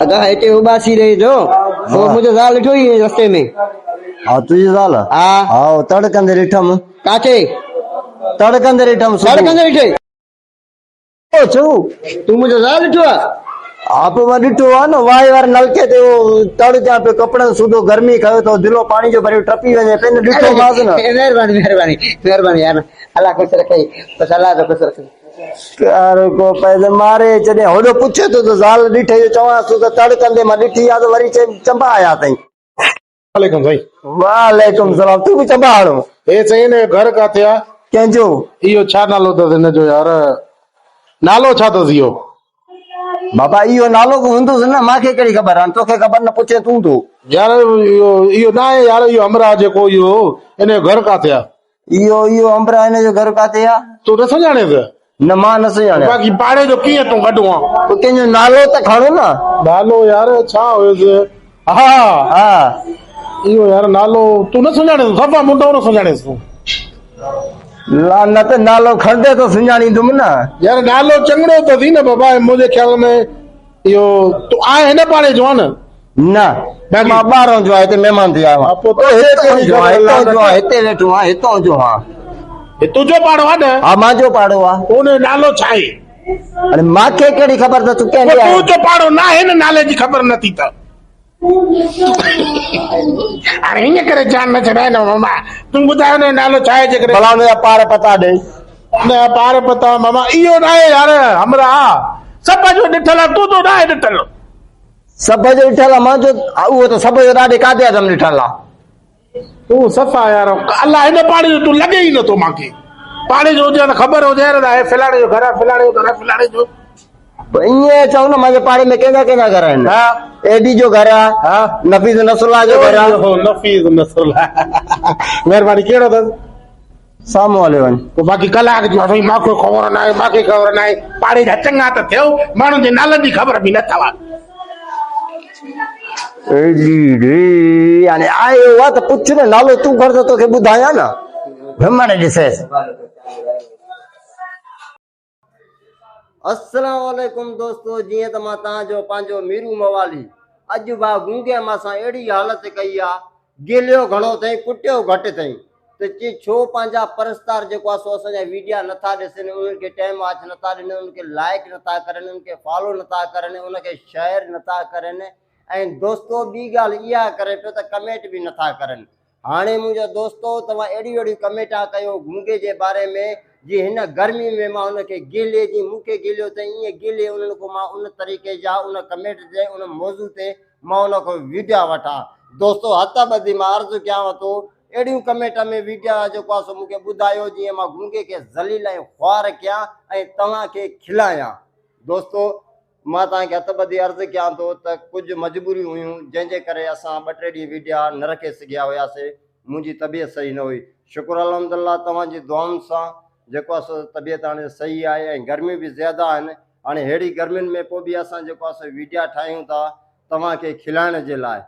अदा हिते उबासी रही जो वो मुझे ज़ाल ॾिठो ई रस्ते में। हाँ तुझे ज़ाल हाँ हाँ तड़कंदे ॾिठमि काचे तड़कंदे ॾिठमि सड़कंदे ॾिठे छो तू मुझे ज़ाल ॾिठो आहे? आप मां ॾिठो आहे न वाई वार नलके ते तड़ जा पे कपड़न सूधो गर्मी कयो तो दिलो पानी जो भरियो टपी वञे पेन ॾिठो मांस न। मेहरबानी मेहरबानी मेहरबानी यार अल्लाह खुश रखे बस अल्लाह तो खुश रखे। यार को पैसे मारे जॾहिं होॾो पुछे तो ज़ाल ॾिठे जो चवांसि तो तड़कंदे मां ॾिठी आहे तो वरी चंबा आया अथई। वालेकुम साईं। वालेकुम सलाम तू बि चंबा हाणो हे साईं ने घर काथे आहे? कंहिंजो इहो छा नालो अथसि हिन जो यार? नालो छा अथसि इहो? बाबा इहो नालो को हूंदुसि न मांखे कहिड़ी ख़बर आहे तोखे ख़बर न पुछे तूं तो यार इहो न आहे यार, इहो अमरा जेको इहो हिन जो घर काथे आहे? इहो अंबरा हिन जो घर काथे आहे? तूं न सुञाणेसि? न मां न सुञाणियां। बाक़ी पाड़े जो कीअं तूं गॾु आहे? तो कंहिंजो नालो त खणो न। नालो यार छा हुयुसि? हा हा इहो यार नालो तूं न सुञाणेसि, सफ़ा मुंडो न सुञाणेसि तूं। न त नालो खणंदे तो सुञाणींदुमि न। यार नालो चङड़ो अथसि न बाबा, मुंहिंजे ख्याल में इहो तूं आहे हिन पाड़े जो आहे न? न मां ॿाहिरों जो आहे हिते महिमान थी आयो आहियां। हिते वेठो आहियां हितां जो आहियां। तुंहिंजो पाड़ो आहे न? हा मुंहिंजो पाड़ो आहे। उनजो नालो छा आहे? अरे मांखे कहिड़ी ख़बर त तूं कंहिंजो आहे? तुंहिंजो पाड़ो न आहे न, नाले जी ख़बर नथी त हाणे हीअं करे जान न छॾाए न मामा। तूं ॿुधायो न नालो छा आहे? जेकॾहिं भला हुनजा पार पता ॾे। न पार पता मामा इहो न आहे यार हमरा सभ जो ॾिठल आहे, तूं तो न आहे ॾिठल। सभ जो ॾिठल आहे मुंहिंजो उहो त सभ जो ॾाढे काथे अदम ॾिठल आहे। तूं सफ़ा यार अलाह हिन पाड़े जो तूं लॻे ई नथो मांखे। पाड़े जो हुजे त ख़बर हुजे न फलाणे जो घर आहे फलाणे जो घर आहे फलाणे जो। ईअं चऊं न मुंहिंजे पाड़े में कंहिंजा कंहिंजा घर आहिनि। हा एडी जो घर आहे। हा नफ़ीस नसुल्ला जो घर आहे। नफ़ीस नसुल्ला महिरबानी कहिड़ो अथसि? साम्हूं हले वञ। बाक़ी कलाक जो आहे मांखे ख़बर न आहे मांखे ख़बर न आहे। पाड़े जा चङा त थियो माण्हुनि जे नालनि जी ख़बर बि न अथव। हाणे आयो आहे त पुछ न नालो तूं कर त तोखे ॿुधायां न ब्रह्मण ॾिसेसि। अस्सलाम वालेकुम दोस्तो, जीअं त मां तव्हांजो पंहिंजो मीरू मवाली अॼु बा गूंगे मां अहिड़ी हालत कई आहे, गिलियो घणो अथई कुटियो घटि अथई त छो पंहिंजा परस्तार जेको आहे सो असांजा वीडियो नथा ॾिसनि, उन्हनि खे टाइम वॉच नथा ॾियनि, उनखे लाइक नथा करनि, उनखे फॉलो नथा करनि, उनखे शेयर नथा करनि। ऐं दोस्तो ॿी ॻाल्हि इहा करे पियो त कमेंट बि नथा करनि। हाणे मुंहिंजो दोस्तो तव्हां अहिड़ियूं अहिड़ियूं कमेंटा कयो गूंगे जे बारे में जी हिन गर्मी में मां उनखे गिले जी मूंखे गिलियो त ईअं गिले उन्हनि खां मां उन तरीक़े जा उन कमेंट ते उन मौज़ू ते मां उन खां वीडियो वठां। दोस्तो हथ ॿधी मां अर्ज़ु कयांव थो अहिड़ियूं कमेंट में वीडियो जेको आहे सो मूंखे ॿुधायो जीअं मां गूंगे खे ज़लील ऐं ख़्वार कयां ऐं तव्हांखे खिलायां। दोस्तो मां तव्हांखे हथ ॿधी अर्ज़ु कयां थो त कुझु मजबूरियूं हुयूं जंहिंजे करे असां 2-3 ॾींहं वीडियो न रखे सघिया हुआसीं। मुंहिंजी तबियत सही न हुई। शुक्र अल्हम्दुलिल्लाह तव्हांजी दुआउनि सां जेको आहे सो तबियत हाणे सही आहे ऐं गर्मी बि ज़्यादा आहिनि। हाणे अहिड़ी गर्मियुनि में पोइ बि असां जेको आहे सो वीडियो ठाहियूं था तव्हांखे खिलाइण जे लाइ।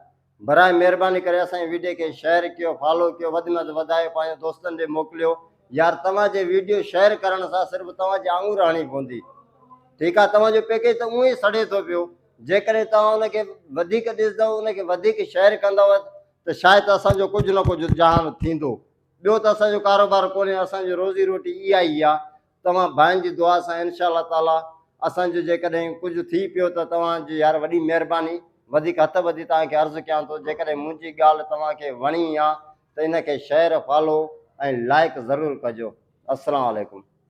बराए महिरबानी करे असांजे वीडियो खे शेयर कयो, फॉलो कयो, वधि में वधायो पंहिंजे दोस्तनि ॾे मोकिलियो। यार तव्हांजे वीडियो शेयर करण सां सिर्फ़ु तव्हांजी आङुर हणी पवंदी। ठीकु आहे, तव्हांजो पैकेज त उअं ई सड़े थो पियो। जेकॾहिं तव्हां उनखे वधीक ॾिसंदव उनखे वधीक शेयर कंदव त शायदि असांजो कुझु न कुझु जहान थींदो। ॿियो त असांजो कारोबार कोन्हे, असांजी रोज़ी रोटी इहा ई आहे। तव्हां भाइनि जी दुआ सां इनशा अल्लाह ताला असांजो जेकॾहिं कुझु थी पियो त तव्हांजी यार वॾी महिरबानी। वधीक हथ ॿधी तव्हांखे अर्ज़ु कयां थो जेकॾहिं मुंहिंजी ॻाल्हि तव्हांखे वणी आहे त इनखे शेयर फॉलो ऐं लाइक ज़रूरु कजो। अस्सलाम वालेकुम।